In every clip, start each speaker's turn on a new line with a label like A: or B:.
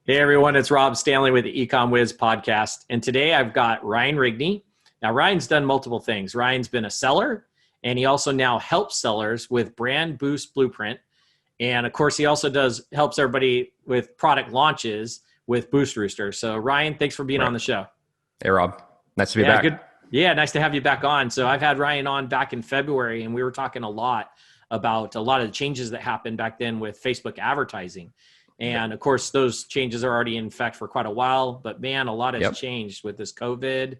A: Hey everyone, it's Rob Stanley with the Ecom Wiz podcast. And today I've got Ryan Rigney. Now, Ryan's done multiple things. Ryan's been a seller, and he also now helps sellers with Brand Boost Blueprint. And of course, he also helps everybody with product launches with Boost Rooster. So Ryan, thanks for being on the show.
B: Hey Rob, nice to be back.
A: Good. Yeah, nice to have you back on. So I've had Ryan on back in February, and we were talking a lot about a lot of the changes that happened back then with Facebook advertising. And of course, those changes are already in effect for quite a while, but man, a lot has changed with this COVID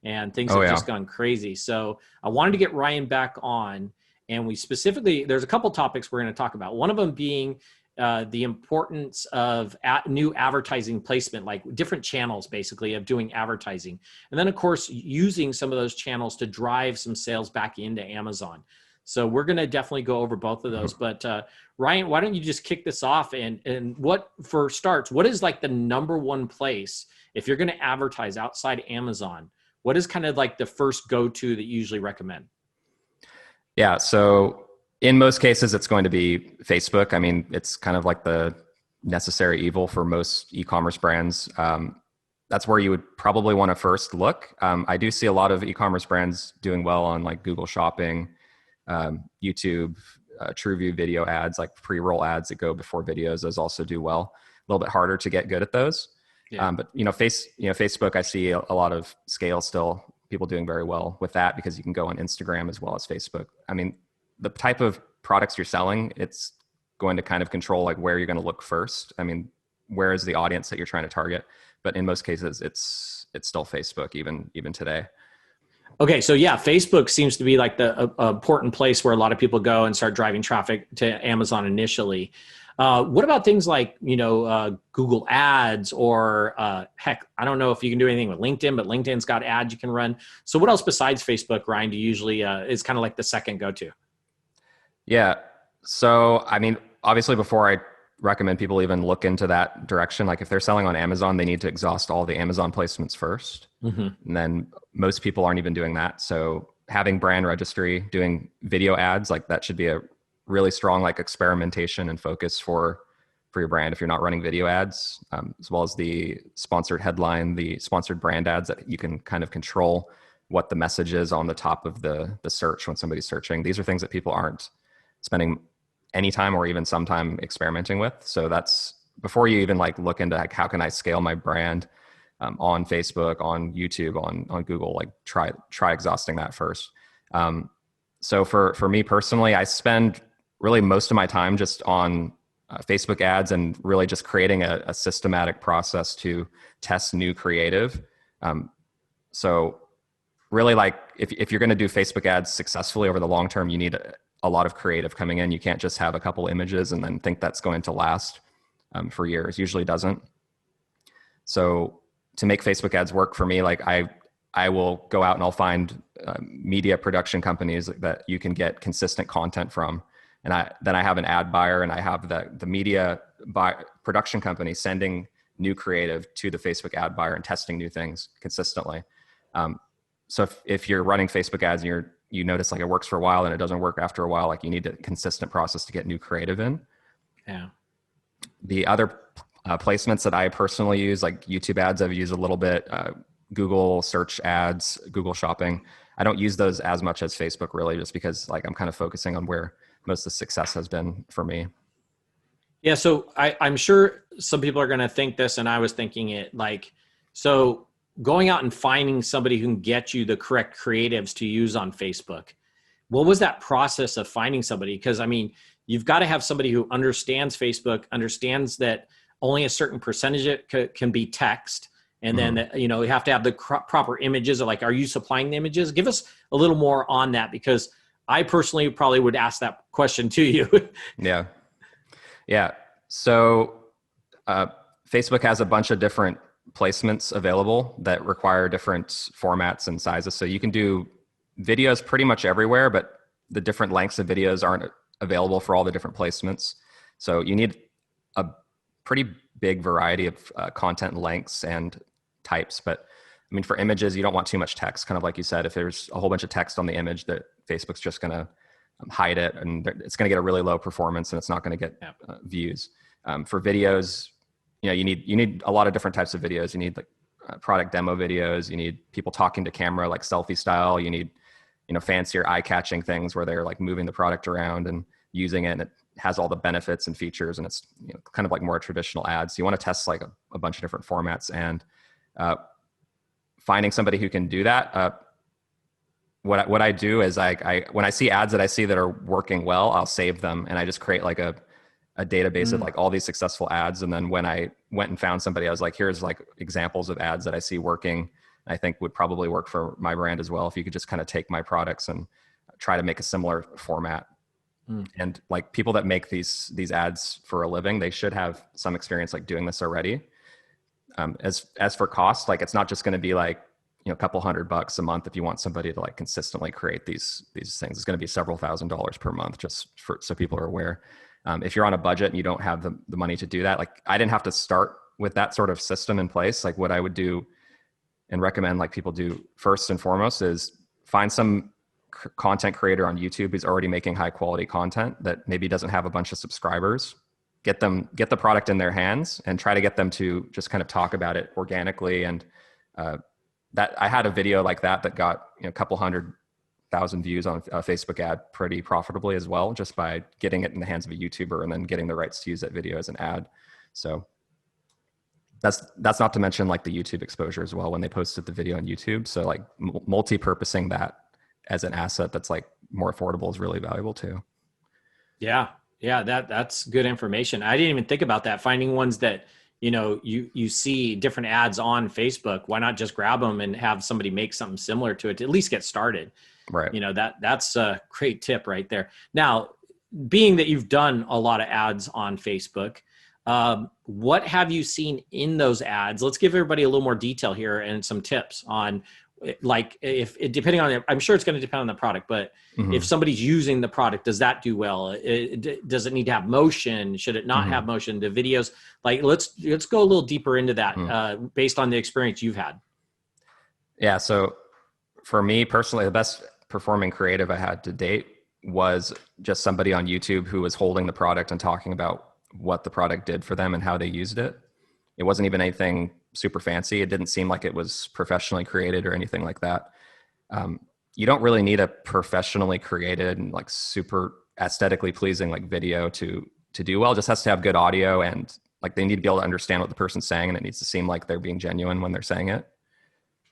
A: and things have just gone crazy. So I wanted to get Ryan back on, and there's a couple topics we're going to talk about. One of them being the importance of new advertising placement, like different channels basically of doing advertising. And then of course, using some of those channels to drive some sales back into Amazon. So we're going to definitely go over both of those. But Ryan, why don't you just kick this off? And what is like the number one place, if you're going to advertise outside Amazon, what is kind of like the first go-to that you usually recommend?
B: Yeah. So in most cases, it's going to be Facebook. I mean, it's kind of like the necessary evil for most e-commerce brands. That's where you would probably want to first look. I do see a lot of e-commerce brands doing well on like Google Shopping, YouTube, TrueView video ads, like pre-roll ads that go before videos. Those also do well. A little bit harder to get good at those. Yeah. But Facebook, I see a lot of scale still, people doing very well with that because you can go on Instagram as well as Facebook. I mean, the type of products you're selling, it's going to kind of control like where you're going to look first. I mean, where is the audience that you're trying to target? But in most cases, it's still Facebook even today.
A: Okay, so yeah, Facebook seems to be like the important place where a lot of people go and start driving traffic to Amazon initially. What about things like, Google Ads or heck, I don't know if you can do anything with LinkedIn, but LinkedIn's got ads you can run. So what else besides Facebook, Ryan, do you usually is kind of like the second go-to?
B: Yeah, so I mean, obviously before I recommend people even look into that direction, like if they're selling on Amazon, they need to exhaust all the Amazon placements first. Mm-hmm. And then most people aren't even doing that. So having brand registry, doing video ads, like that should be a really strong like experimentation and focus for your brand if you're not running video ads, as well as the sponsored headline, the sponsored brand ads that you can kind of control what the message is on the top of the search when somebody's searching. These are things that people aren't spending any time or even some time experimenting with. So that's before you even like look into like, how can I scale my brand on Facebook, on YouTube, on Google, like try exhausting that first. So for me personally, I spend really most of my time just on Facebook ads and really just creating a systematic process to test new creative. So really like if you're going to do Facebook ads successfully over the long term, you need a lot of creative coming in. You can't just have a couple images and then think that's going to last for years. Usually doesn't. So to make Facebook ads work for me, like I will go out and I'll find media production companies that you can get consistent content from. And then I have an ad buyer and I have the media production company sending new creative to the Facebook ad buyer and testing new things consistently. So if you're running Facebook ads and you notice like it works for a while and it doesn't work after a while, like you need a consistent process to get new creative in.
A: Yeah.
B: The other placements that I personally use, like YouTube ads, I've used a little bit, Google search ads, Google Shopping. I don't use those as much as Facebook really, just because like I'm kind of focusing on where most of the success has been for me.
A: Yeah. So I'm sure some people are going to think this, and I was thinking it like, so going out and finding somebody who can get you the correct creatives to use on Facebook. What was that process of finding somebody? Because I mean, you've got to have somebody who understands Facebook, understands that only a certain percentage can be text. And then, you have to have the proper images. Like, are you supplying the images? Give us a little more on that, because I personally probably would ask that question to you.
B: Yeah. So Facebook has a bunch of different placements available that require different formats and sizes. So you can do videos pretty much everywhere, but the different lengths of videos aren't available for all the different placements. So you need a pretty big variety of content lengths and types. But I mean, for images, you don't want too much text. Kind of like you said, if there's a whole bunch of text on the image, that Facebook's just going to hide it, and it's going to get a really low performance, and it's not going to get views. For videos, you need a lot of different types of videos. You need like product demo videos. You need people talking to camera, like selfie style. You need, fancier eye-catching things where they're like moving the product around and using it, and it has all the benefits and features, and it's kind of like more traditional ads. So you want to test like a bunch of different formats, and finding somebody who can do that. What I do is I when I see ads that I see that are working well, I'll save them, and I just create like a database of like all these successful ads. And then when I went and found somebody, I was like, here's like examples of ads that I see working, I think would probably work for my brand as well. If you could just kind of take my products and try to make a similar format. And like people that make these ads for a living, they should have some experience like doing this already. As for cost, like it's not just going to be like, a couple $100 a month if you want somebody to like consistently create these things. It's going to be several $1,000s per month, just so people are aware. If you're on a budget and you don't have the money to do that, like I didn't have to start with that sort of system in place. Like what I would do and recommend like people do first and foremost is find some content creator on YouTube who's already making high quality content that maybe doesn't have a bunch of subscribers. Get the product in their hands and try to get them to just kind of talk about it organically. And that I had a video like that got a couple 100,000 views on a Facebook ad pretty profitably as well, just by getting it in the hands of a YouTuber and then getting the rights to use that video as an ad. So that's not to mention like the YouTube exposure as well when they posted the video on YouTube. So like multi-purposing that as an asset that's like more affordable is really valuable too. Yeah,
A: that's good information. I didn't even think about that. Finding ones that you see different ads on Facebook. Why not just grab them and have somebody make something similar to it to at least get started?
B: Right.
A: That's a great tip right there. Now, being that you've done a lot of ads on Facebook, what have you seen in those ads? Let's give everybody a little more detail here and some tips on, like, if depending on it, I'm sure it's going to depend on the product, but if somebody's using the product, does that do well? Does it need to have motion? Should it not have motion? The videos, like, let's go a little deeper into that based on the experience you've had.
B: Yeah. So for me personally, the best performing creative I had to date was just somebody on YouTube who was holding the product and talking about what the product did for them and how they used it. It wasn't even anything super fancy. It didn't seem like it was professionally created or anything like that. You don't really need a professionally created and like super aesthetically pleasing like video to do well. It just has to have good audio, and like they need to be able to understand what the person's saying, and it needs to seem like they're being genuine when they're saying it.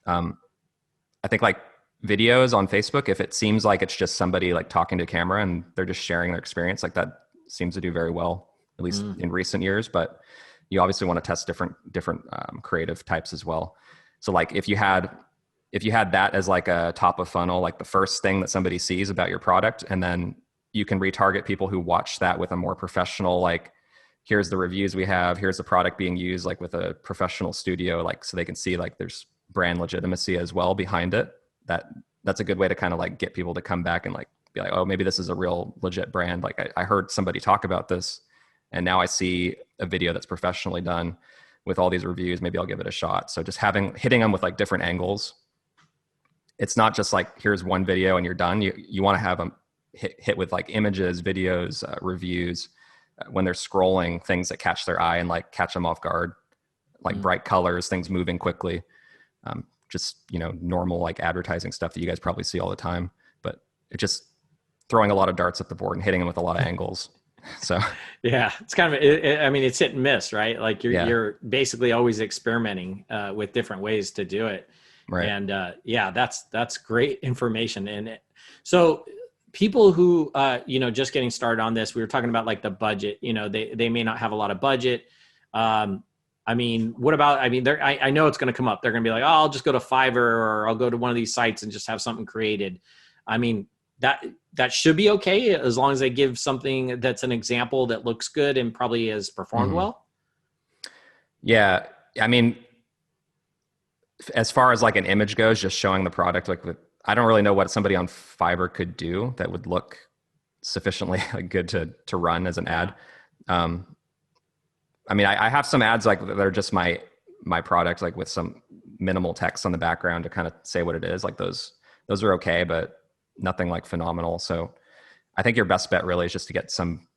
B: I think like videos on Facebook, if it seems like it's just somebody like talking to camera and they're just sharing their experience, like that seems to do very well, at least in recent years. But you obviously want to test different creative types as well. So like if you had that as like a top of funnel, like the first thing that somebody sees about your product, and then you can retarget people who watch that with a more professional, like, here's the reviews we have, here's the product being used, like with a professional studio, like, so they can see like there's brand legitimacy as well behind it. That's a good way to kind of like get people to come back and like be like, oh, maybe this is a real legit brand. Like I heard somebody talk about this, and now I see a video that's professionally done with all these reviews. Maybe I'll give it a shot. So just hitting them with like different angles. It's not just like, here's one video and you're done. You want to have them hit with like images, videos, reviews, when they're scrolling, things that catch their eye and like catch them off guard, like bright colors, things moving quickly. Just, normal like advertising stuff that you guys probably see all the time, but it's just throwing a lot of darts at the board and hitting them with a lot of angles. So
A: yeah, it's kind of, it's hit and miss, right? Like you're basically always experimenting with different ways to do it.
B: Right.
A: And that's great information. And so people who, just getting started on this, we were talking about like the budget, they may not have a lot of budget. What about, I know it's going to come up. They're going to be like, oh, I'll just go to Fiverr, or I'll go to one of these sites and just have something created. That should be okay as long as they give something that's an example that looks good and probably has performed well.
B: Yeah. As far as like an image goes, just showing the product, I don't really know what somebody on Fiverr could do that would look sufficiently good to run as an ad. I have some ads like that are just my product, like with some minimal text on the background to kind of say what it is. Like those are okay, but nothing like phenomenal. So I think your best bet really is just to get some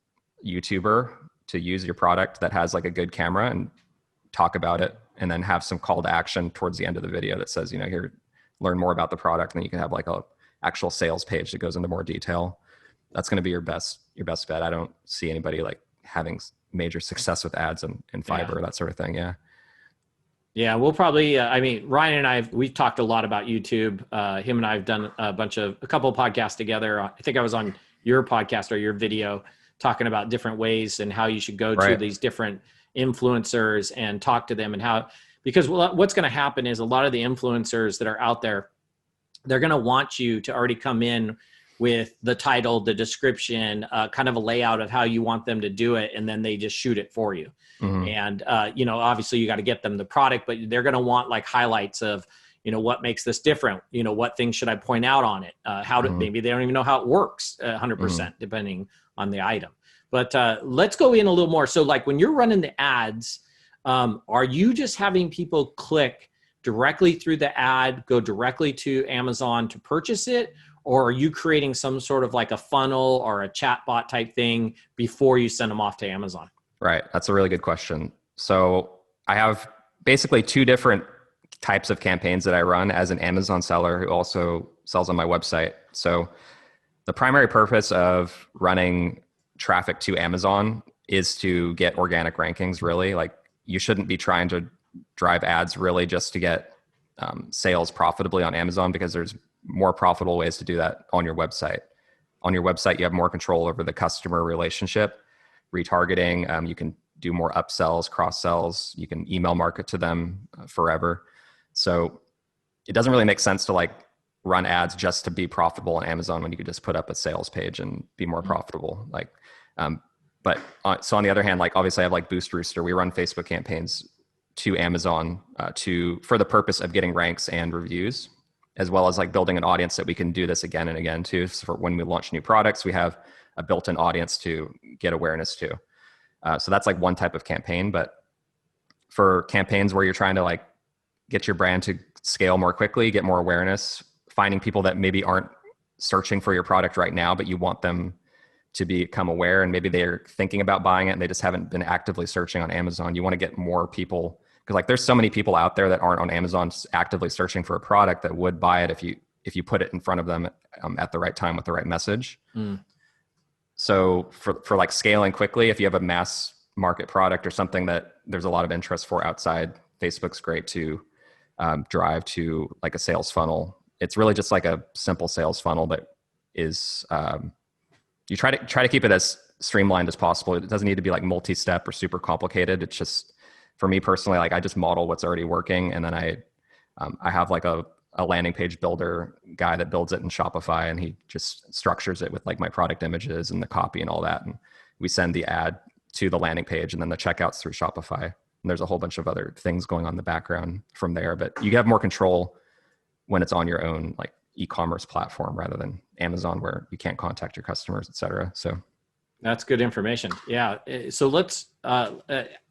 B: YouTuber to use your product that has like a good camera, and talk about it, and then have some call to action towards the end of the video that says, here, learn more about the product. And then you can have like a actual sales page that goes into more detail. That's going to be your best bet. I don't see anybody like having major success with ads and Fiverr, that sort of thing. Yeah.
A: Yeah, we'll probably, Ryan and we've talked a lot about YouTube. Him and I have done a couple of podcasts together. I think I was on your podcast or your video talking about different ways and how you should go to these different influencers and talk to them, and because what's going to happen is a lot of the influencers that are out there, they're going to want you to already come in with the title, the description, kind of a layout of how you want them to do it. And then they just shoot it for you. Mm-hmm. And, obviously you got to get them the product, but they're going to want like highlights of, what makes this different? What things should I point out on it? Maybe they don't even know how it works 100% depending on the item. But let's go in a little more. So like when you're running the ads, are you just having people click directly through the ad, go directly to Amazon to purchase it? Or are you creating some sort of like a funnel or a chatbot type thing before you send them off to Amazon?
B: Right. That's a really good question. So I have basically two different types of campaigns that I run as an Amazon seller who also sells on my website. So the primary purpose of running traffic to Amazon is to get organic rankings, really. Like you shouldn't be trying to drive ads really just to get sales profitably on Amazon, because there's more profitable ways to do that on your website. On your website, you have more control over the customer relationship, retargeting. You can do more upsells, cross sells. You can email market to them forever. So it doesn't really make sense to like run ads just to be profitable on Amazon when you could just put up a sales page and be more profitable. So on the other hand, like obviously I have like Boost Rooster. We run Facebook campaigns to Amazon for the purpose of getting ranks and reviews, as well as like building an audience that we can do this again and again too. So for when we launch new products, we have a built-in audience to get awareness to. So that's like one type of campaign. But for campaigns where you're trying to like get your brand to scale more quickly, get more awareness, finding people that maybe aren't searching for your product right now, but you want them to become aware, and maybe they're thinking about buying it and they just haven't been actively searching on Amazon. You want to get more people, because like there's so many people out there that aren't on Amazon actively searching for a product that would buy it if you put it in front of them at the right time with the right message. So for like scaling quickly, if you have a mass market product or something that there's a lot of interest for outside, Facebook's great to drive to like a sales funnel. It's really just like a simple sales funnel that is you try to keep it as streamlined as possible. It doesn't need to be like multi-step or super complicated. It's just, for me personally, like I just model what's already working, and then I have like a landing page builder guy that builds it in Shopify, and he just structures it with like my product images and the copy and all that. And we send the ad to the landing page, and then the checkouts through Shopify. And there's a whole bunch of other things going on in the background from there, but you have more control when it's on your own like e-commerce platform rather than Amazon, where you can't contact your customers, et cetera. So
A: that's good information. Yeah. So let's, I'm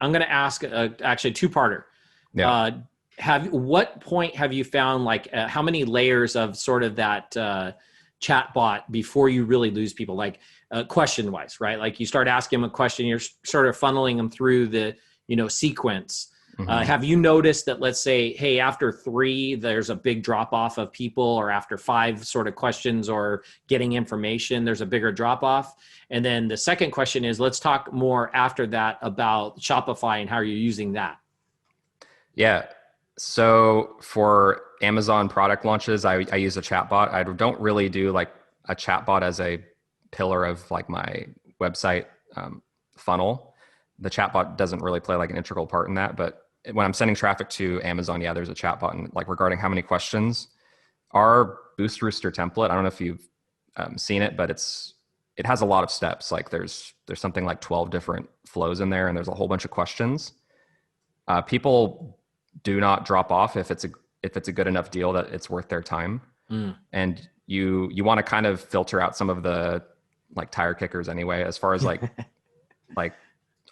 A: going to ask actually a two-parter.
B: Yeah.
A: What point have you found like how many layers of sort of that chat bot before you really lose people, like question wise, right? Like you start asking them a question, you're sort of funneling them through the, sequence. Have you noticed that, let's say, hey, after 3, there's a big drop off of people, or after 5 sort of questions or getting information, there's a bigger drop off? And then the second question is, let's talk more after that about Shopify and how you're using that.
B: Yeah. So for Amazon product launches, I use a chatbot. I don't really do like a chatbot as a pillar of like my website funnel. The chatbot doesn't really play like an integral part in that, but when I'm sending traffic to Amazon, yeah, there's a chat button like regarding how many questions. Our Boost Rooster template, I don't know if you've seen it, but it has a lot of steps. Like there's something like 12 different flows in there, and there's a whole bunch of questions. People do not drop off if it's a good enough deal that it's worth their time. And you want to kind of filter out some of the like tire kickers anyway, as far as like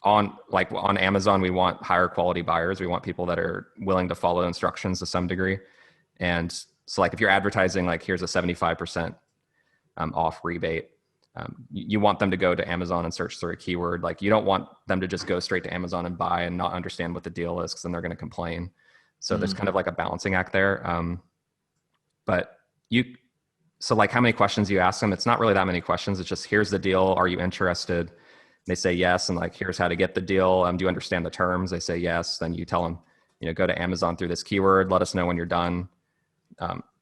B: on Amazon, we want higher quality buyers. We want people that are willing to follow instructions to some degree. And so like if you're advertising like here's a 75% off rebate, You want them to go to Amazon and search through a keyword. Like you don't want them to just go straight to Amazon and buy and not understand what the deal is, because then they're going to complain. So there's kind of like a balancing act there. So like how many questions you ask them, it's not really that many questions. It's just, here's the deal. Are you interested? They say yes. And like, here's how to get the deal. Do you understand the terms? They say yes. Then you tell them, go to Amazon through this keyword. Let us know when you're done.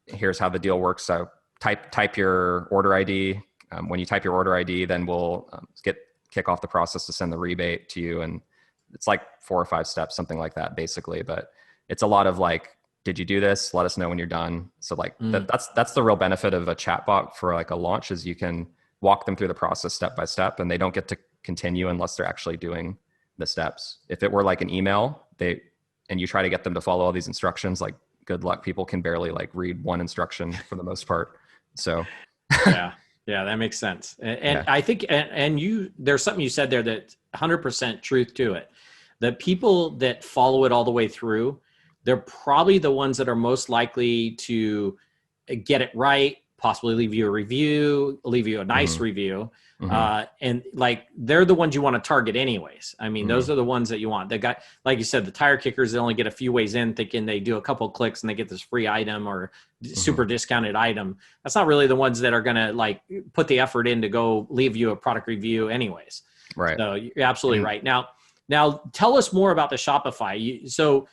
B: Here's how the deal works. So type your order ID. When you type your order ID, then we'll kick off the process to send the rebate to you. And it's like 4 or 5 steps, something like that, basically. But it's a lot of like, did you do this? Let us know when you're done. So like that's the real benefit of a chatbot for like a launch, is you can walk them through the process step by step, and they don't get to continue unless they're actually doing the steps. If it were like an email, and you try to get them to follow all these instructions, like good luck. People can barely like read one instruction for the most part. So
A: yeah, that makes sense. And I think, and there's something you said there that's 100% truth to it. The people that follow it all the way through, they're probably the ones that are most likely to get it right, possibly leave you a review, leave you a nice review. And like, they're the ones you want to target anyways. I mean, those are the ones that you want. The guy, like you said, the tire kickers, they only get a few ways in, thinking they do a couple of clicks and they get this free item or super discounted item. That's not really the ones that are going to like put the effort in to go leave you a product review anyways.
B: Right.
A: So you're absolutely right. Now tell us more about the Shopify. So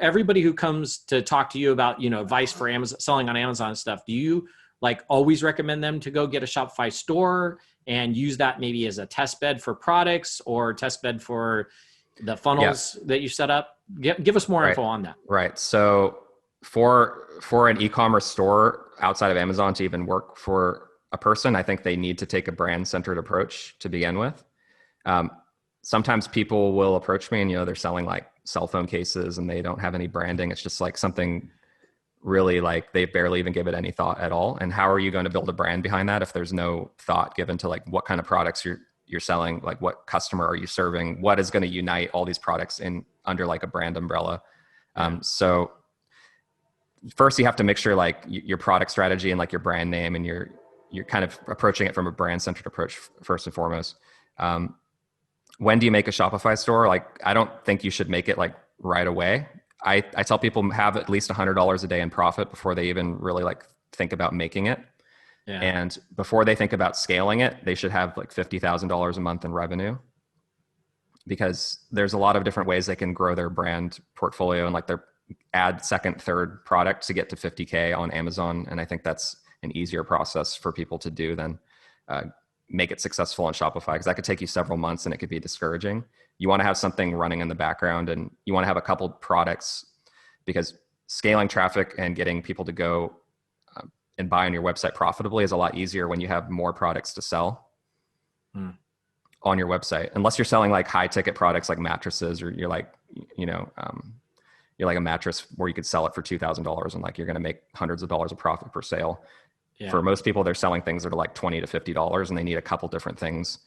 A: everybody who comes to talk to you about, advice for Amazon, selling on Amazon and stuff, do you like always recommend them to go get a Shopify store and use that maybe as a test bed for products or test bed for the funnels that you set up? Give us more info on that.
B: Right. So for an e-commerce store outside of Amazon to even work for a person, I think they need to take a brand-centered approach to begin with. Sometimes people will approach me and, they're selling like cell phone cases and they don't have any branding. It's just like something really like they barely even give it any thought at all. And how are you going to build a brand behind that if there's no thought given to like what kind of products you're selling, like what customer are you serving, what is going to unite all these products in under like a brand umbrella. So first you have to make sure like your product strategy and like your brand name, and you're kind of approaching it from a brand centered approach first and foremost. When do you make a Shopify store? Like, I don't think you should make it like right away. I tell people have at least $100 a day in profit before they even really like think about making it. Yeah. And before they think about scaling it, they should have like $50,000 a month in revenue, because there's a lot of different ways they can grow their brand portfolio and like their add second, third product to get to 50K on Amazon. And I think that's an easier process for people to do than make it successful on Shopify, because that could take you several months and it could be discouraging. You want to have something running in the background, and you want to have a couple products, because scaling traffic and getting people to go and buy on your website profitably is a lot easier when you have more products to sell on your website. Unless you're selling like high ticket products like mattresses, or you're like, you're like a mattress where you could sell it for $2,000 and like you're going to make hundreds of dollars of profit per sale. Yeah. For most people, they're selling things that are like $20 to $50, and they need a couple different things.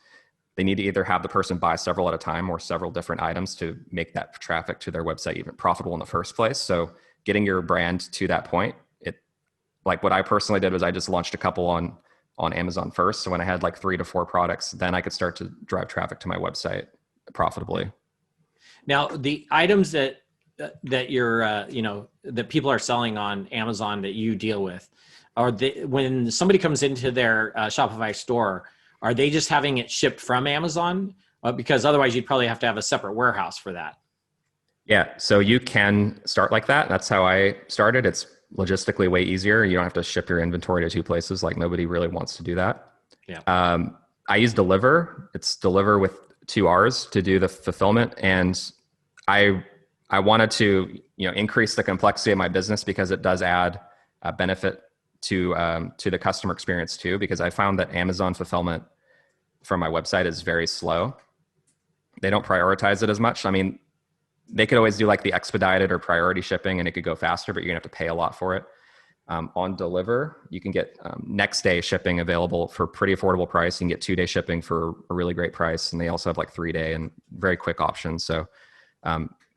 B: They need to either have the person buy several at a time or several different items to make that traffic to their website even profitable in the first place. So getting your brand to that point, like what I personally did was I just launched a couple on Amazon first. So when I had like 3 to 4 products, then I could start to drive traffic to my website profitably.
A: Now, the items that you're, that people are selling on Amazon that you deal with, when somebody comes into their Shopify store, are they just having it shipped from Amazon? Because otherwise you'd probably have to have a separate warehouse for that.
B: Yeah, so you can start like that. That's how I started. It's logistically way easier. You don't have to ship your inventory to 2 places. Like, nobody really wants to do that. Yeah. I use Deliverr. It's Deliverr with 2 R's to do the fulfillment. And I wanted to, increase the complexity of my business, because it does add a benefit to the customer experience too, because I found that Amazon fulfillment from my website is very slow. They don't prioritize it as much. I mean, they could always do like the expedited or priority shipping and it could go faster, but you're gonna have to pay a lot for it. On Deliverr, you can get next day shipping available for pretty affordable price. You can get 2-day shipping for a really great price. And they also have like 3-day and very quick options. So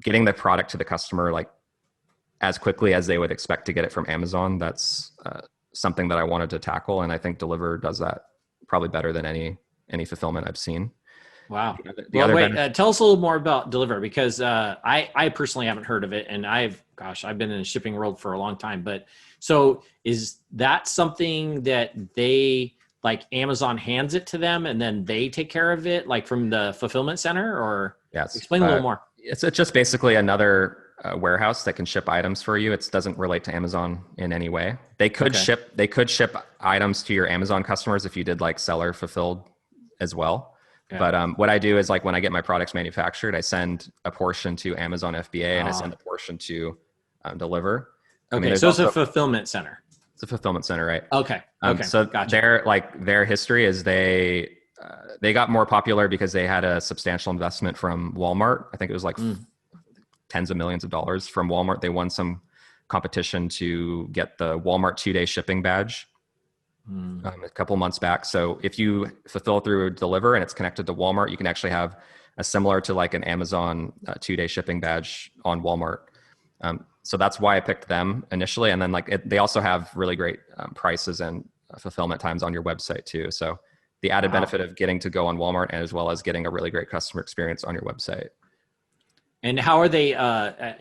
B: getting the product to the customer like as quickly as they would expect to get it from Amazon, that's something that I wanted to tackle. And I think Deliverr does that probably better than any fulfillment I've seen.
A: Wow.
B: The
A: Well,
B: other
A: wait, tell us a little more about Deliverr, because I personally haven't heard of it, and I've been in the shipping world for a long time. But so is that something that they, like, Amazon hands it to them and then they take care of it, like from the fulfillment center? Or
B: Yes,
A: explain a little more.
B: It's just basically another warehouse that can ship items for you. It doesn't relate to Amazon in any way. They could ship items to your Amazon customers if you did like seller fulfilled as well. Okay. But what I do is, like, when I get my products manufactured, I send a portion to Amazon FBA and I send a portion to Deliverr.
A: Okay, so it's a fulfillment center.
B: It's a fulfillment center, right?
A: Okay.
B: So
A: gotcha.
B: their history is they got more popular because they had a substantial investment from Walmart. I think it was like tens of millions of dollars from Walmart. They won some competition to get the Walmart 2-day shipping badge a couple months back. So if you fulfill through Deliverr and it's connected to Walmart, you can actually have a similar to like an Amazon 2-day shipping badge on Walmart. So that's why I picked them initially. And then they also have really great prices and fulfillment times on your website too. So the added benefit of getting to go on Walmart, as well as getting a really great customer experience on your website.
A: And how are they,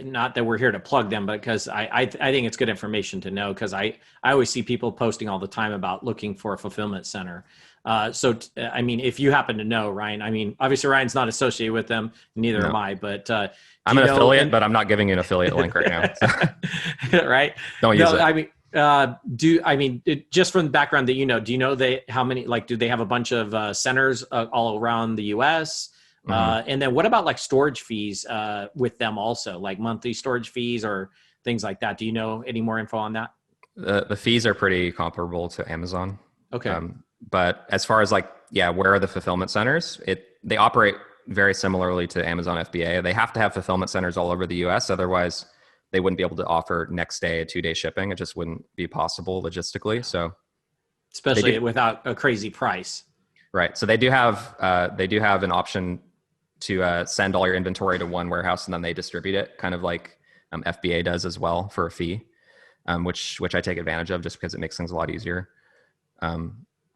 A: not that we're here to plug them, but because I think it's good information to know, because I always see people posting all the time about looking for a fulfillment center. I mean, if you happen to know, Ryan, I mean, obviously Ryan's not associated with them, neither am I, but
B: I'm an affiliate, but I'm not giving you an affiliate link right now. So.
A: Right?
B: Don't use it.
A: I mean, just from the background that do you know how many, like, do they have a bunch of centers all around the US? And then what about like storage fees with them also, like monthly storage fees or things like that? Do you know any more info on that?
B: The fees are pretty comparable to Amazon.
A: Okay.
B: But as far as like, where are the fulfillment centers? They operate very similarly to Amazon FBA. They have to have fulfillment centers all over the US. Otherwise, they wouldn't be able to offer next day, 2-day shipping. It just wouldn't be possible logistically. So,
A: especially without a crazy price.
B: Right. So they do have an option to send all your inventory to one warehouse and then they distribute it, kind of like FBA does as well, for a fee, which I take advantage of just because it makes things a lot easier.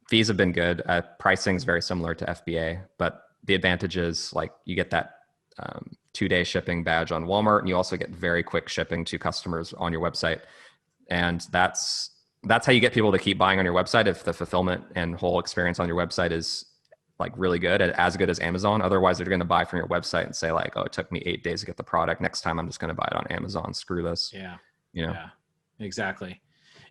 B: Fees have been good. Pricing is very similar to FBA, but the advantage is, like, you get that 2-day shipping badge on Walmart, and you also get very quick shipping to customers on your website. And that's how you get people to keep buying on your website, if the fulfillment and whole experience on your website is like really good, as good as Amazon. Otherwise, they're going to buy from your website and say like, oh, it took me 8 days to get the product. Next time I'm just going to buy it on Amazon. Screw this.
A: Yeah.
B: Yeah,
A: exactly.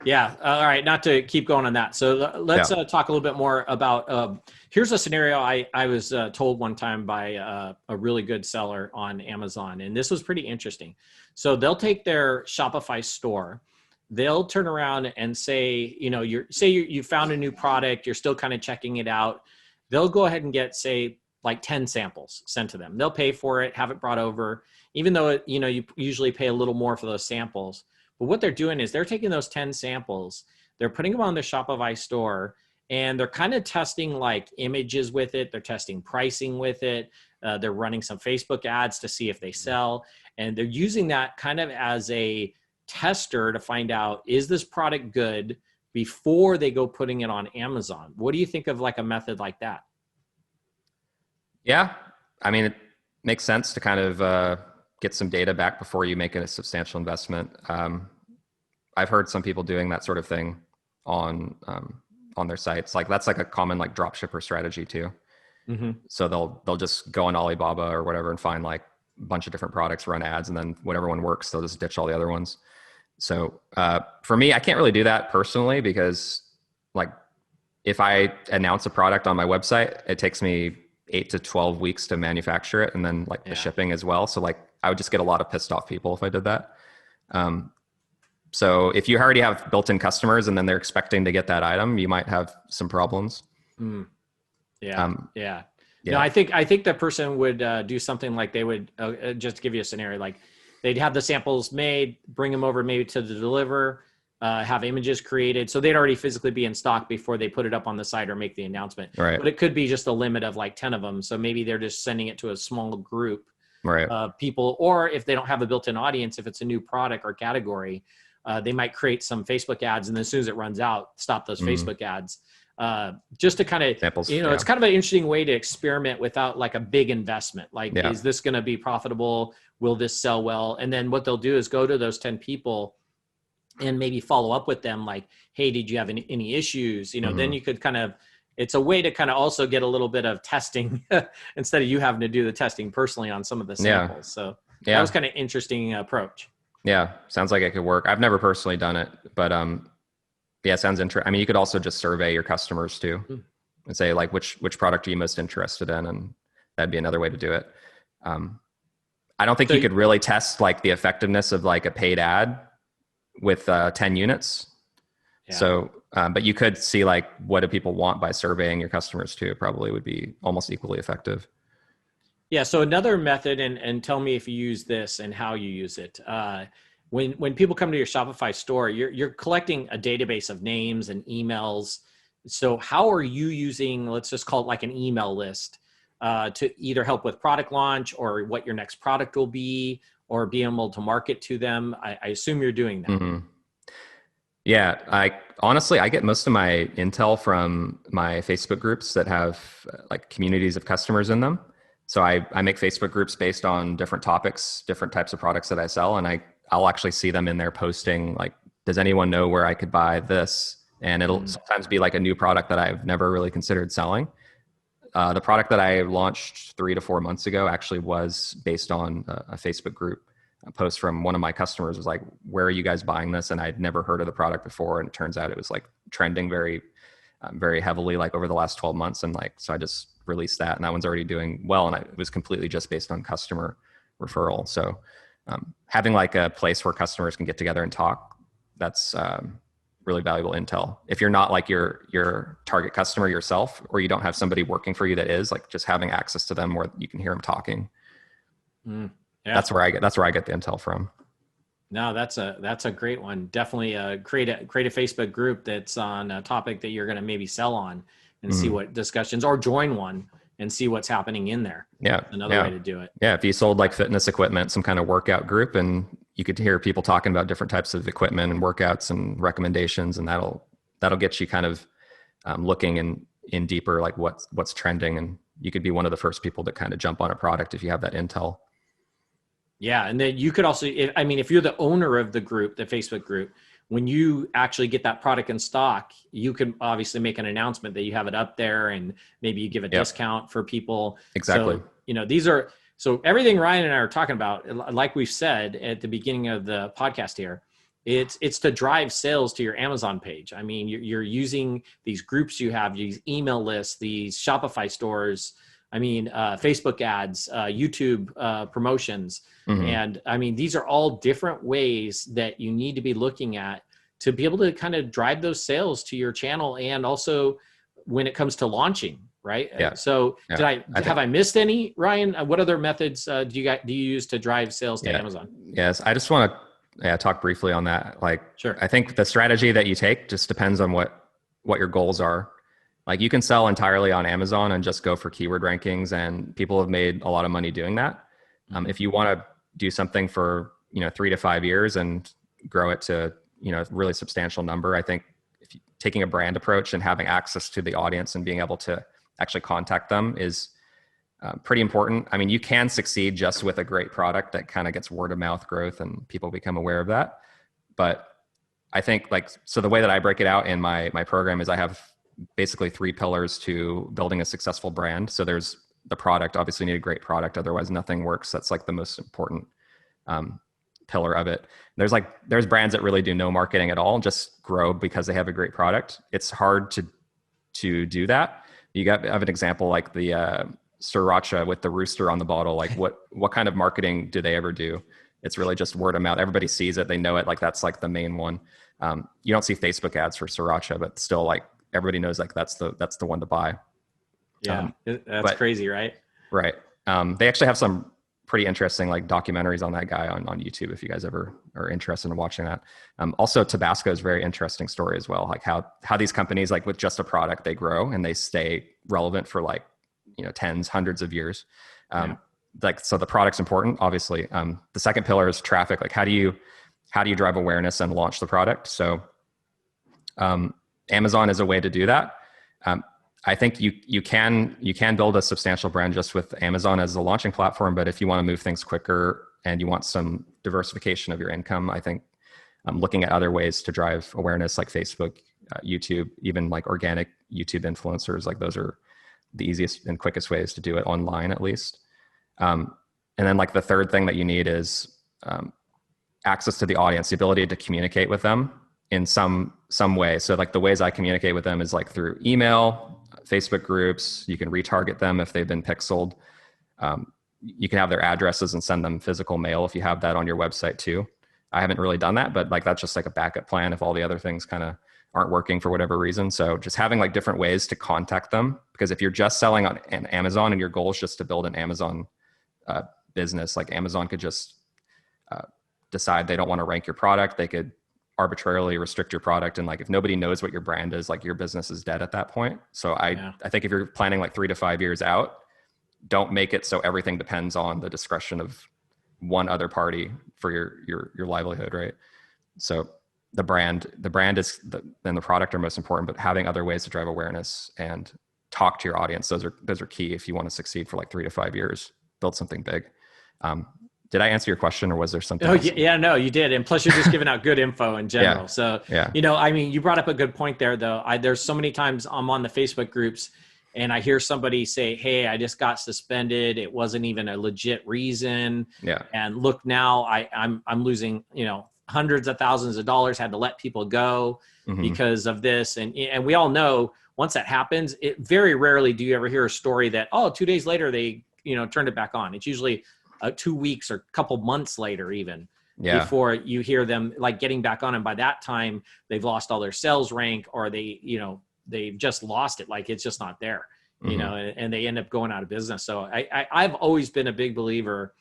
A: Yeah. All right. Not to keep going on that. So let's talk a little bit more about, here's a scenario I was told one time by a really good seller on Amazon. And this was pretty interesting. So they'll take their Shopify store, they'll turn around and say, you found a new product, you're still kind of checking it out. They'll go ahead and get, say, like 10 samples sent to them. They'll pay for it, have it brought over, even though you usually pay a little more for those samples. But what they're doing is they're taking those 10 samples, they're putting them on their Shopify store, and they're kind of testing like images with it. They're testing pricing with it. They're running some Facebook ads to see if they sell. And they're using that kind of as a tester to find out, is this product good, before they go putting it on Amazon. What do you think of like a method like that? Yeah,
B: I mean, it makes sense to kind of get some data back before you make a substantial investment. I've heard some people doing that sort of thing on their sites. Like, that's like a common like drop shipper strategy too. Mm-hmm. So they'll just go on Alibaba or whatever and find like a bunch of different products, run ads, and then whatever one works, they'll just ditch all the other ones. So for me, I can't really do that personally, because like, if I announce a product on my website, it takes me 8 to 12 weeks to manufacture it, and then like the shipping as well. So like, I would just get a lot of pissed off people if I did that. So if you already have built-in customers and then they're expecting to get that item, you might have some problems.
A: Yeah. No, I think that person would do something like, they would just to give you a scenario, like they'd have the samples made, bring them over maybe to the Deliverr, have images created. So they'd already physically be in stock before they put it up on the site or make the announcement. Right. But it could be just a limit of like 10 of them. So maybe they're just sending it to a small group of people. Or if they don't have a built-in audience, if it's a new product or category, they might create some Facebook ads. And as soon as it runs out, stop those Facebook ads. just to kind of,
B: Samples,
A: it's kind of an interesting way to experiment without like a big investment. Like, is this going to be profitable? Will this sell well? And then what they'll do is go to those 10 people and maybe follow up with them like, hey, did you have any issues? Then you could kind of, it's a way to kind of also get a little bit of testing instead of you having to do the testing personally on some of the samples. So that was kind of interesting approach.
B: Yeah. Sounds like it could work. I've never personally done it, but sounds interesting. I mean, you could also just survey your customers too and say like, which product are you most interested in? And that'd be another way to do it. I don't think you could really test like the effectiveness of like a paid ad with 10 units. Yeah. So, but you could see like, what do people want by surveying your customers too? It probably would be almost equally effective.
A: Yeah. So another method, and tell me if you use this and how you use it. When people come to your Shopify store, you're collecting a database of names and emails. So how are you using, let's just call it like an email list, to either help with product launch or what your next product will be, or being able to market to them? I assume you're doing that.
B: Mm-hmm. Yeah, I get most of my intel from my Facebook groups that have like communities of customers in them. So I make Facebook groups based on different topics, different types of products that I sell. And I'll actually see them in there posting like, does anyone know where I could buy this? And it'll sometimes be like a new product that I've never really considered selling. The product that I launched 3 to 4 months ago actually was based on a Facebook group. A post from one of my customers was like, where are you guys buying this? And I'd never heard of the product before. And it turns out it was like trending very, very heavily, like over the last 12 months. And like, so I just released that, and that one's already doing well. And it was completely just based on customer referral. So having like a place where customers can get together and talk, that's really valuable intel. If you're not like your target customer yourself, or you don't have somebody working for you that is, like just having access to them where you can hear them talking. Yeah. That's where I get the intel from.
A: No, that's a great one. Definitely create a Facebook group that's on a topic that you're going to maybe sell on, and see what discussions, or join one and see what's happening in there. Yeah. Another way to do it.
B: Yeah. If you sold like fitness equipment, some kind of workout group, and you could hear people talking about different types of equipment and workouts and recommendations, and that'll get you kind of looking in deeper, like what's trending. And you could be one of the first people to kind of jump on a product if you have that intel.
A: Yeah. And then you could also, if you're the owner of the group, the Facebook group, when you actually get that product in stock, you can obviously make an announcement that you have it up there, and maybe you give a discount for people.
B: Exactly.
A: So, so everything Ryan and I are talking about, like we've said at the beginning of the podcast here, it's to drive sales to your Amazon page. I mean, you're using these groups you have, these email lists, these Shopify stores, Facebook ads, YouTube promotions. And these are all different ways that you need to be looking at to be able to kind of drive those sales to your channel. And also when it comes to launching, right? Yeah. So have I missed any, Ryan? What other methods do you use to drive sales to Amazon?
B: Yes. I just want to talk briefly on that. Like,
A: sure.
B: I think the strategy that you take just depends on what your goals are. Like, you can sell entirely on Amazon and just go for keyword rankings, and people have made a lot of money doing that. If you want to do something for 3 to 5 years and grow it to a really substantial number, I think taking a brand approach and having access to the audience and being able to actually contact them is pretty important. I mean, you can succeed just with a great product that kind of gets word of mouth growth and people become aware of that. But I think so the way that I break it out in my program is I have basically 3 pillars to building a successful brand. So there's the product. Obviously you need a great product, otherwise nothing works. That's like the most important pillar of it. There's brands that really do no marketing at all, just grow because they have a great product. It's hard to do that. I have an example like the Sriracha with the rooster on the bottle. Like what kind of marketing do they ever do? It's really just word of mouth. Everybody sees it, they know it. Like that's like the main one. You don't see Facebook ads for Sriracha, but still like everybody knows like that's the one to buy.
A: Yeah, that's crazy, right?
B: Right. They actually have some pretty interesting like documentaries on that guy on YouTube if you guys ever are interested in watching that. Also, Tabasco is a very interesting story as well. Like how these companies, like with just a product, they grow and they stay relevant for like tens, hundreds of years. So the product's important, obviously. The second pillar is traffic. Like how do you drive awareness and launch the product? So Amazon is a way to do that. I think you can build a substantial brand just with Amazon as the launching platform. But if you want to move things quicker and you want some diversification of your income, I think looking at other ways to drive awareness like Facebook, YouTube, even like organic YouTube influencers, like those are the easiest and quickest ways to do it online, at least. And then like the third thing that you need is access to the audience, the ability to communicate with them in some way. So like the ways I communicate with them is like through email, Facebook groups. You can retarget them if they've been pixeled. You can have their addresses and send them physical mail if you have that on your website too. I haven't really done that, but like that's just like a backup plan if all the other things kind of aren't working for whatever reason. So just having like different ways to contact them, because if you're just selling on Amazon and your goal is just to build an Amazon business, like Amazon could just decide they don't want to rank your product. They could arbitrarily restrict your product. And like, if nobody knows what your brand is, like your business is dead at that point. So I think if you're planning like 3 to 5 years out, don't make it so everything depends on the discretion of one other party for your livelihood. Right. So the brand is and the product are most important, but having other ways to drive awareness and talk to your audience, those are key if you want to succeed for like 3 to 5 years, build something big. Did I answer your question, or was there something else?
A: Yeah, no, you did. And plus you're just giving out good info in general. So, I mean, you brought up a good point there though. There's so many times I'm on the Facebook groups and I hear somebody say, hey, I just got suspended. It wasn't even a legit reason. Yeah. And look, now I'm losing, hundreds of thousands of dollars, had to let people go because of this. And we all know once that happens, it very rarely do you ever hear a story that, 2 days later, they, turned it back on. It's usually 2 weeks or a couple months later even before you hear them like getting back on. And by that time they've lost all their sales rank, or they've just lost it. Like it's just not there, and they end up going out of business. So I've always been a big believer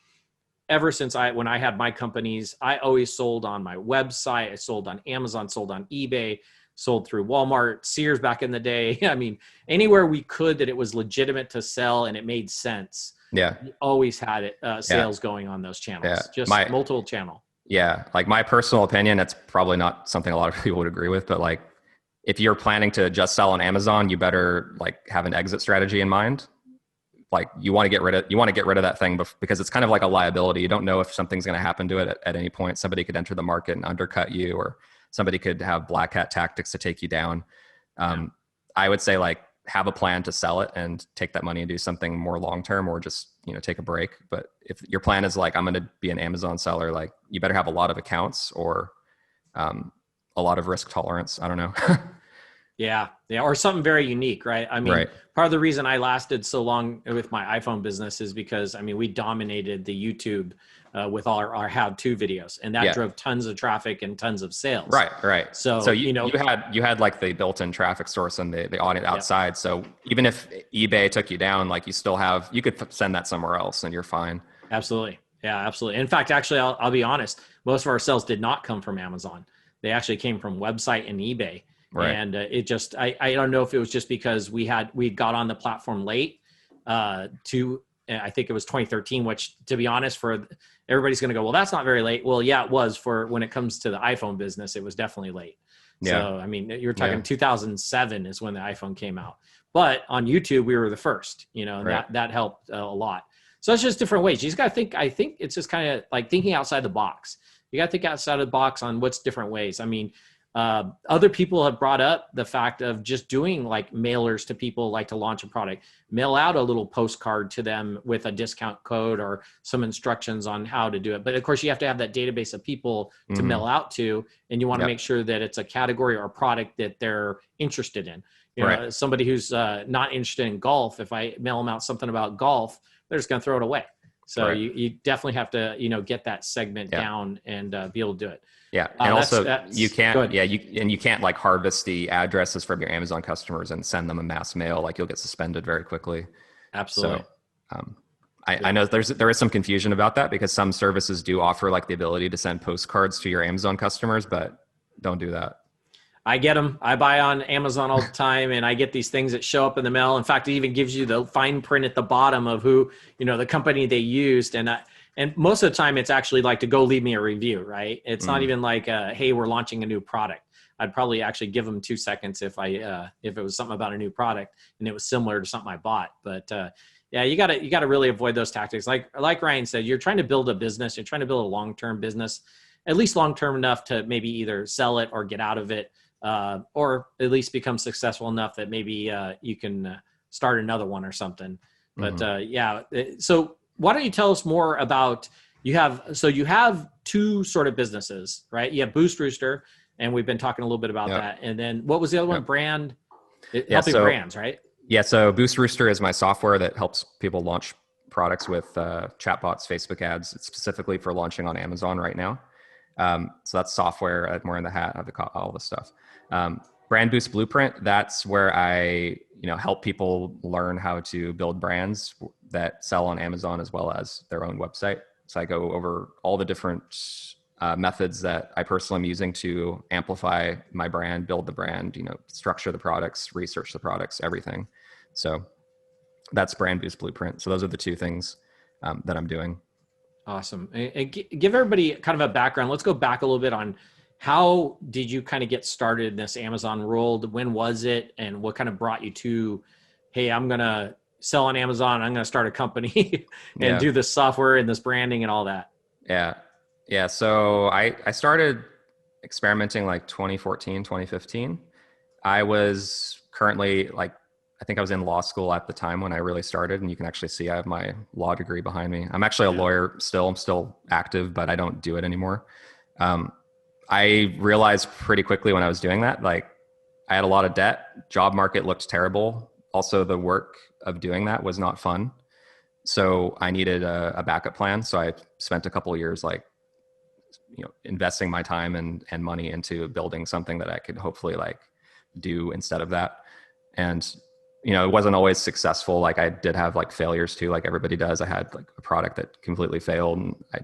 A: ever since when I had my companies. I always sold on my website. I sold on Amazon, sold on eBay, sold through Walmart, Sears back in the day. I mean, anywhere we could that it was legitimate to sell and it made sense. Yeah. We always had sales going on those channels, just multiple channel.
B: Yeah. Like my personal opinion, it's probably not something a lot of people would agree with, but like if you're planning to just sell on Amazon, you better like have an exit strategy in mind. Like you want to get rid of that thing because it's kind of like a liability. You don't know if something's going to happen to it at any point. Somebody could enter the market and undercut you, or somebody could have black hat tactics to take you down. I would say like have a plan to sell it and take that money and do something more long-term, or just, take a break. But if your plan is like, I'm going to be an Amazon seller, like you better have a lot of accounts or a lot of risk tolerance. I don't know.
A: Yeah. Or something very unique, right? I mean, part of the reason I lasted so long with my iPhone business is because, we dominated the YouTube with all our how-to videos, and that drove tons of traffic and tons of sales. Right. So you had like the built-in traffic source and the audience outside. So even if eBay took you down, like you could send that somewhere else and you're fine. Absolutely. Yeah, absolutely. In fact, actually, I'll be honest. Most of our sales did not come from Amazon. They actually came from website and eBay. Right. And it just, I don't know if it was just because we got on the platform late I think it was 2013, which to be honest, for everybody's going to go, well, that's not very late. Well, yeah, it was for when it comes to the iPhone business, it was definitely late. Yeah. So, you're talking 2007 is when the iPhone came out, but on YouTube, we were the first, that helped a lot. So it's just different ways. You just got to think, I think it's just kind of like thinking outside the box. You got to think outside of the box on what's different ways. Other people have brought up the fact of just doing like mailers to people like to launch a product, mail out a little postcard to them with a discount code or some instructions on how to do it. But of course you have to have that database of people to mail out to, and you want to make sure that it's a category or a product that they're interested in. Somebody who's not interested in golf, if I mail them out something about golf, they're just going to throw it away. So you definitely have to, get that segment down and be able to do it. Yeah. And also you can't, you can't like harvest the addresses from your Amazon customers and send them a mass mail. Like you'll get suspended very quickly. Absolutely. So, I know there is some confusion about that because some services do offer like the ability to send postcards to your Amazon customers, but don't do that. I get them. I buy on Amazon all the time, and I get these things that show up in the mail. In fact, it even gives you the fine print at the bottom of who, the company they used. And most of the time it's actually like to go leave me a review, right? It's not even like, hey, we're launching a new product. I'd probably actually give them 2 seconds if it was something about a new product and it was similar to something I bought. But yeah, you gotta really avoid those tactics. Like Ryan said, you're trying to build a business. You're trying to build a long-term business, at least long-term enough to maybe either sell it or get out of it, or at least become successful enough that maybe you can start another one or something. But yeah, so why don't you tell us more about, you have two sort of businesses, right? You have Boost Rooster, and we've been talking a little bit about that. And then what was the other one? Brand, helping brands, right?
B: Yeah, so Boost Rooster is my software that helps people launch products with chatbots, Facebook ads. It's specifically for launching on Amazon right now. So that's software, more in the hat, all the stuff. Brand Boost Blueprint, that's where I help people learn how to build brands that sell on Amazon as well as their own website. So I go over all the different methods that I personally am using to amplify my brand, build the brand, structure the products, research the products, everything. So that's Brand Boost Blueprint. So those are the two things that I'm doing.
A: Awesome. And give everybody kind of a background. Let's go back a little bit on how did you kind of get started in this Amazon world? When was it? And what kind of brought you to, hey, I'm going to sell on Amazon. I'm going to start a company and do this software and this branding and all that.
B: Yeah. Yeah. So I started experimenting like 2014, 2015. I was currently I think I was in law school at the time when I really started, and you can actually see I have my law degree behind me. I'm actually a lawyer still. I'm still active, but I don't do it anymore. I realized pretty quickly when I was doing that, I had a lot of debt. Job market looked terrible. Also, the work of doing that was not fun. So I needed a backup plan. So I spent a couple of years investing my time and money into building something that I could hopefully do instead of that. And it wasn't always successful. I did have failures too, like everybody does. I had a product that completely failed, and I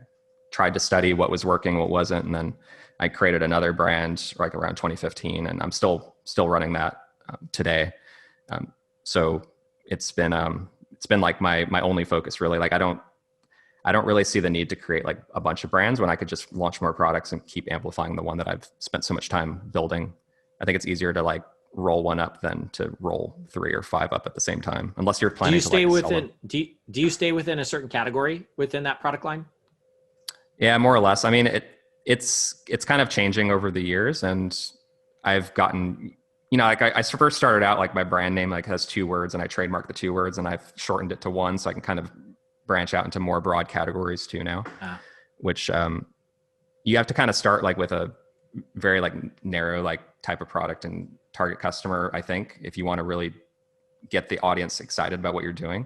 B: tried to study what was working, what wasn't. And then I created another brand around 2015, and I'm still running that today. So it's been my only focus really. I don't really see the need to create a bunch of brands when I could just launch more products and keep amplifying the one that I've spent so much time building. I think it's easier to roll one up than to roll 3 or 5 up at the same time, unless you're planning to
A: do you stay within a certain category within that product line?
B: Yeah, more or less. I mean, it's kind of changing over the years, and I've gotten, I first started out my brand name has 2 words, and I trademarked the 2 words, and I've shortened it to 1, so I can kind of branch out into more broad categories too now, which you have to kind of start with a very narrow type of product and target customer, I think, if you want to really get the audience excited about what you're doing.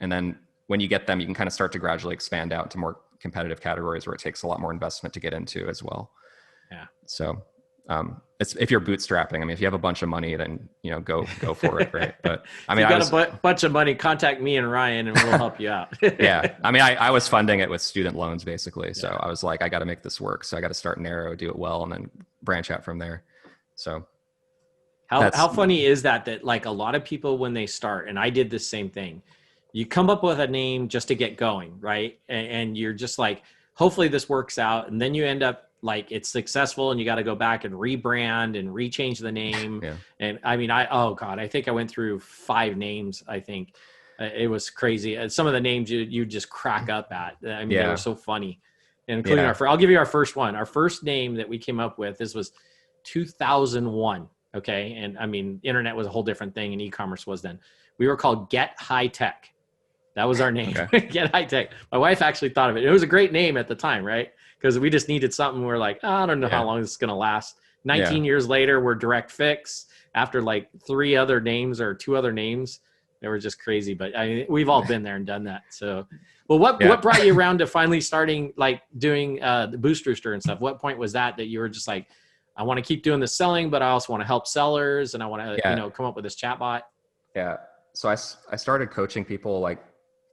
B: And then when you get them, you can kind of start to gradually expand out to more competitive categories where it takes a lot more investment to get into as well.
A: Yeah.
B: So it's, if you're bootstrapping, I mean, if you have a bunch of money, then go for it, right? But I mean,
A: if you got a bunch of money, contact me and Ryan, and we'll help you out.
B: Yeah, I mean, I was funding it with student loans basically, so I was I got to make this work, so I got to start narrow, do it well, and then branch out from there. So
A: how funny is that a lot of people when they start, and I did the same thing, you come up with a name just to get going, right? And you're just hopefully this works out, and then you end up it's successful, and you got to go back and rebrand and rechange the name.
B: Yeah.
A: And I mean, I think I went through 5 names. I think it was crazy. Some of the names you just crack up at. I mean, they were so funny, including I'll give you our first one. Our first name that we came up with, this was 2001. Okay. And I mean, internet was a whole different thing, and e-commerce was then. We were called Get High Tech. That was our name. Okay. Get High Tech. My wife actually thought of it. It was a great name at the time, right? Because we just needed something. We're I don't know how long this is going to last. 19 years later, we're Direct Fix. After 3 other names or 2 other names, they were just crazy. But I mean, we've all been there and done that. So, well, what brought you around to finally starting doing the Boost Rooster and stuff? What point was that you were just I want to keep doing the selling, but I also want to help sellers, and I want to come up with this chatbot?
B: Yeah. So I started coaching people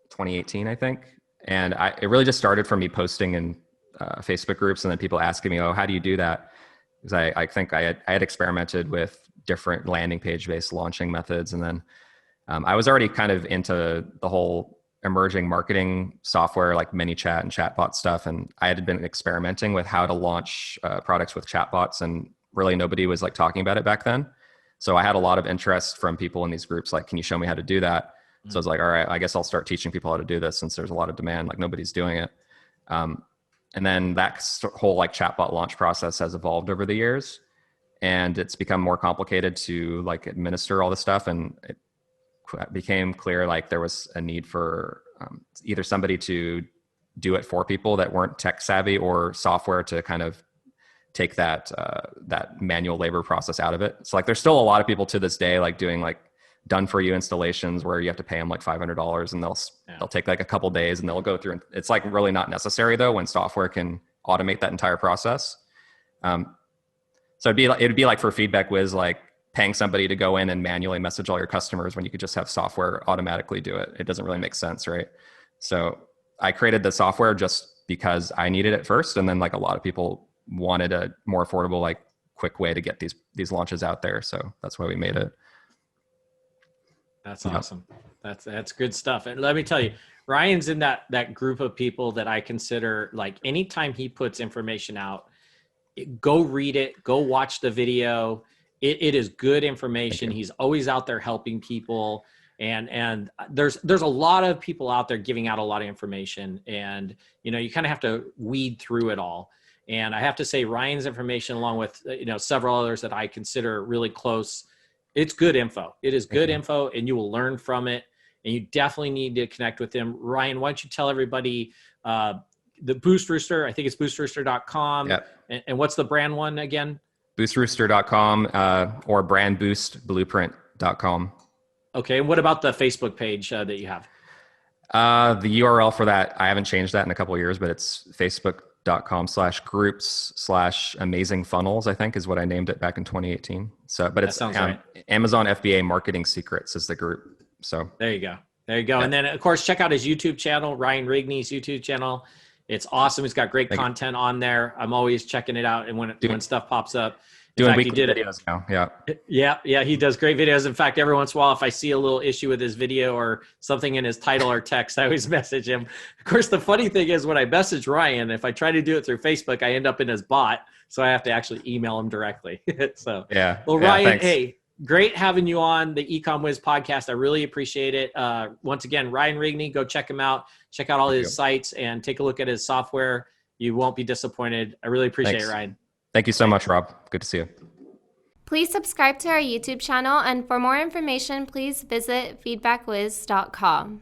B: 2018, I think. And it really just started from me posting in Facebook groups, and then people asking me, oh, how do you do that? Because I think I had experimented with different landing page based launching methods. And then I was already kind of into the whole emerging marketing software like ManyChat and chatbot stuff. And I had been experimenting with how to launch products with chatbots and really nobody was like talking about it back then. So I had a lot of interest from people in these groups, like, can you show me how to do that? So I was like, all right, I guess I'll start teaching people how to do this since there's a lot of demand, like nobody's doing it. And then that whole like chatbot launch process has evolved over the years, and it's become more complicated to like administer all this stuff. And it became clear like there was a need for either somebody to do it for people that weren't tech savvy, or software to kind of take that manual labor process out of it. So like there's still a lot of people to this day like doing like done for you installations where you have to pay them like $500, and they'll take like a couple days and they'll go through. And it's like really not necessary though when software can automate that entire process. So it'd be like for Feedback Wiz, like paying somebody to go in and manually message all your customers when you could just have software automatically do it. It doesn't really make sense, right? So I created the software just because I needed it first, and then like a lot of people wanted a more affordable, like quick way to get these launches out there. So that's why we made it.
A: That's awesome. That's good stuff. And let me tell you, Ryan's in that group of people that I consider, like, anytime he puts information out, go read it, go watch the video. It is good information. He's always out there helping people. And there's a lot of people out there giving out a lot of information, and, you know, you kind of have to weed through it all. And I have to say Ryan's information, along with, you know, several others that I consider really close, it's good info. It is good info, and you will learn from it, and you definitely need to connect with him. Ryan, why don't you tell everybody the Boost Rooster? I think it's boostrooster.com.
B: Yep.
A: And what's the brand one again?
B: Boostrooster.com or brandboostblueprint.com.
A: Okay. And what about the Facebook page that you have?
B: The URL for that, I haven't changed that in a couple of years, but it's facebook.com/groups/amazing funnels, I think is what I named it back in 2018. So, but it's
A: right.
B: Amazon FBA Marketing Secrets is the group. So
A: there you go. There you go.
B: Yeah.
A: And then of course, check out his YouTube channel, Ryan Rigney's YouTube channel. It's awesome. He's got great content on there. I'm always checking it out. And when stuff pops up,
B: doing weekly videos now. Yeah.
A: Yeah. He does great videos. In fact, every once in a while, if I see a little issue with his video or something in his title or text, I always message him. Of course, the funny thing is when I message Ryan, if I try to do it through Facebook, I end up in his bot. So I have to actually email him directly. So,
B: yeah.
A: Well, Ryan,
B: thanks.
A: Hey, great having you on the Ecom Wiz podcast. I really appreciate it. Once again, Ryan Rigney, go check him out. Check out all his sites and take a look at his software. You won't be disappointed. I really appreciate it, Ryan.
B: Thank you so much, Rob. Good to see you.
C: Please subscribe to our YouTube channel, and for more information, please visit feedbackwiz.com.